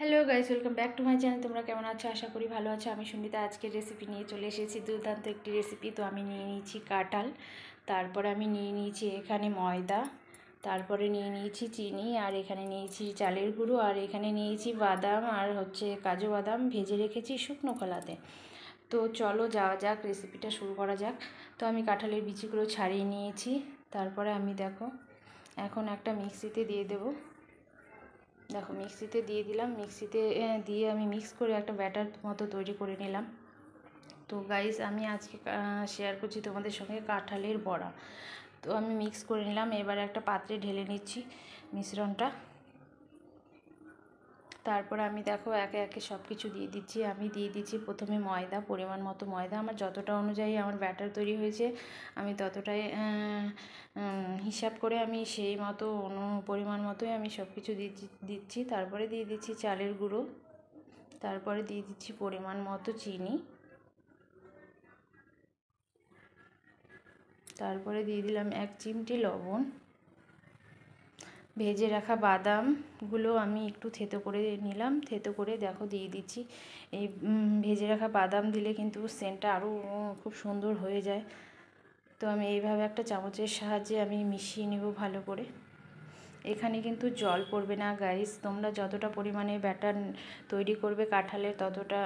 Hello guys, welcome back to my channel. তোমরা কেমন আছো? আশা করি ভালো আছো। আমি সুমিতা আজকের রেসিপি নিয়ে চলে এসেছি, দুর্দান্ত একটি রেসিপি। তো আমি নিয়ে নিয়েছি কাঁঠাল, তারপরে আমি নিয়ে নিয়েছি এখানে ময়দা, তারপরে নিয়ে নিয়েছি চিনি, আর এখানে নিয়েছি চালের গুঁড়ো, আর এখানে নিয়েছি বাদাম আর কাজু বাদাম ভেজে রেখেছি শুকনো খোলাতে। তো চলো যাওয়া যাক, রেসিপিটা শুরু করা যাক। তো আমি কাঁঠালের বিচিগুলো ছাড়িয়ে নিয়েছি, তারপরে আমি এখন একটা মিক্সিতে দিয়ে দেবো। দেখো মিক্সিতে দিয়ে দিলাম, মিক্সিতে দিয়ে আমি মিক্স করে একটা ব্যাটার মতো তৈরি করে নিলাম। তো গাইস, আমি আজকে শেয়ার করছি তোমাদের সঙ্গে কাঁঠালের বড়া। তো আমি মিক্স করে নিলাম, এবার একটা পাত্রে ঢেলে নিচ্ছি মিশ্রণটা। তারপরে আমি দেখো একে একে সব কিছু দিয়ে দিচ্ছি। আমি দিয়ে দিচ্ছি প্রথমে ময়দা, পরিমাণ মতো ময়দা। আমার যতটা অনুযায়ী আমার ব্যাটার তৈরি হয়েছে আমি ততটাই হিসাব করে আমি সেই মতো পরিমাণ মতোই আমি সব কিছু দিচ্ছি। তারপরে দিয়ে দিচ্ছি চালের গুঁড়ো, তারপরে দিয়ে দিচ্ছি পরিমাণ মতো চিনি, তারপরে দিয়ে দিলাম 1 চিমটি লবণ। ভেজে রাখা বাদামগুলো আমি একটু থেতো করে নিলাম, থেতো করে দেখো দিয়ে দিচ্ছি। এই ভেজে রাখা বাদাম দিলে কিন্তু সেন্টটা আরও খুব সুন্দর হয়ে যায়। তো আমি এইভাবে একটা চামচের সাহায্যে আমি মিশিয়ে নেব ভালো করে। এখানে কিন্তু জল পড়বে না গাইস, তোমরা যতটা পরিমাণে ব্যাটার তৈরি করবে কাঁঠালের ততটা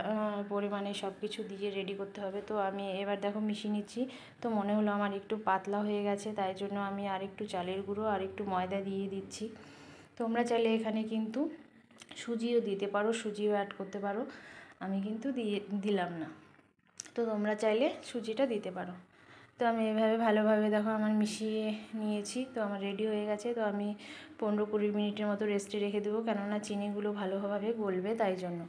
পরিমাণে সব কিছু দিয়ে রেডি করতে হবে। তো আমি এবার দেখো মিশিয়ে নিচ্ছি। তো মনে হলো আমার একটু পাতলা হয়ে গেছে, তাই জন্য আমি আর একটু চালের গুঁড়ো আর একটু ময়দা দিয়ে দিচ্ছি। তোমরা চাইলে এখানে কিন্তু সুজিও দিতে পারো, সুজিও অ্যাড করতে পারো, আমি কিন্তু দিলাম না। তো তোমরা চাইলে সুজিটা দিতে পারো। তো আমি এভাবে ভালোভাবে দেখো আমার মিশিয়ে নিয়েছি। তো আমার রেডি হয়ে গেছে। তো আমি 15-20 মিনিটের মতো রেস্টে রেখে দেবো, কেননা চিনিগুলো ভালোভাবে গলবে, তাই জন্য।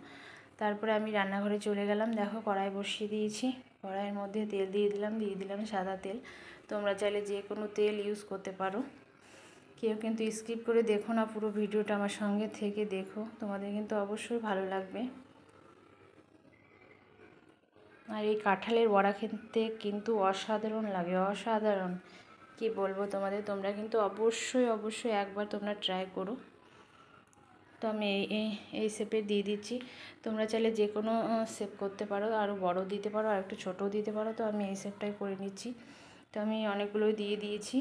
তারপরে আমি রান্নাঘরে চলে গেলাম। দেখো কড়াই বসিয়ে দিয়েছি, কড়াইয়ের মধ্যে তেল দিয়ে দিলাম সাদা তেল। তোমরা চাইলে যে কোনো তেল ইউজ করতে পারো। কেউ কিন্তু স্কিপ করে দেখো না, পুরো ভিডিওটা আমার সঙ্গে থেকে দেখো, তোমাদের কিন্তু অবশ্যই ভালো লাগবে। আর এই কাঁঠালের বড়া খেতে কিন্তু অসাধারণ লাগে, অসাধারণ কি বলবো তোমাদের। তোমরা কিন্তু অবশ্যই একবার তোমরা ট্রাই করো। তো আমি এই শেপে দিয়ে দিচ্ছি। তোমরা চাইলে যে কোনো শেপ করতে পারো, আরও বড় দিতে পারো, আর একটু ছোটও দিতে পারো। তো আমি এই শেপটাই করে নিচ্ছি। তো আমি অনেকগুলোই দিয়ে দিয়েছি।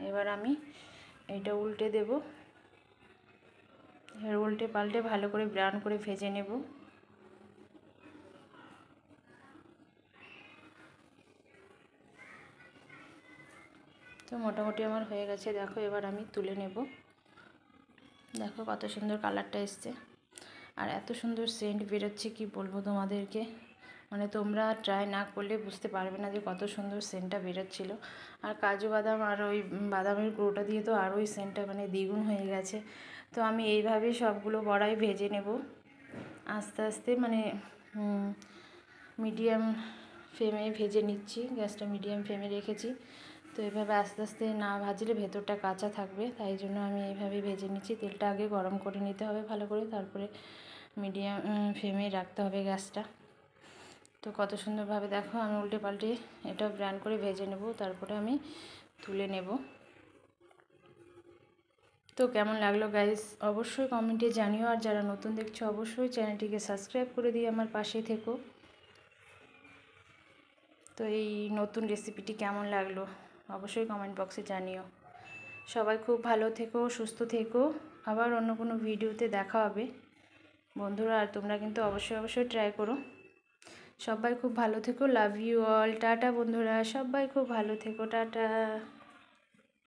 এবার আমি এটা উল্টে দেব, এবার উল্টে পাল্টে ভালো করে ব্রাউন করে ভেজে নেব। তো মোটামুটি আমার হয়ে গেছে। দেখো এবার আমি তুলে নেব। দেখো কত সুন্দর কালারটা এসছে, আর এত সুন্দর সেন্ট বেরোচ্ছে কি বলবো তোমাদেরকে। মানে তোমরা ট্রাই না করলে বুঝতে পারবে না যে কত সুন্দর সেন্টটা বেরোচ্ছিল। আর কাজু বাদাম আর ওই বাদামের গুঁড়োটা দিয়ে তো আরোই সেন্টটা মানে দ্বিগুণ হয়ে গেছে। তো আমি এইভাবেই সবগুলো বড়াই ভেজে নেব আস্তে আস্তে, মানে মিডিয়াম ফ্লেমে ভেজে নিচ্ছি। গ্যাসটা মিডিয়াম ফ্লেমে রেখেছি। তো এভাবে আস্তে আস্তে না ভাজলে ভেতরটা কাঁচা থাকবে, তাই জন্য আমি এইভাবে ভেজে নিচ্ছি। তেলটা আগে গরম করে নিতে হবে ভালো করে, তারপরে মিডিয়াম ফ্লেমে রাখতে হবে গ্যাসটা। তো কত সুন্দরভাবে দেখো আমি উল্টে পাল্টে এটা ব্রাউন করে ভেজে নেব, তারপরে আমি তুলে নেব। তো কেমন লাগলো গাইস অবশ্যই কমেন্টে জানিও, আর যারা নতুন দেখছো অবশ্যই চ্যানেলটিকে সাবস্ক্রাইব করে দিয়ে আমার পাশে থেকো। তো এই নতুন রেসিপিটি কেমন লাগলো অবশ্যই কমেন্ট বক্সে জানিও। সবাই খুব ভালো থেকো, সুস্থ থেকো। আবার অন্য কোনো ভিডিওতে দেখা হবে বন্ধুরা। আর তোমরা কিন্তু অবশ্যই ট্রাই করো। সবাই খুব ভালো থেকো, লাভ ইউ অল, টাটা বন্ধুরা, সবাই খুব ভালো থেকো, টাটা।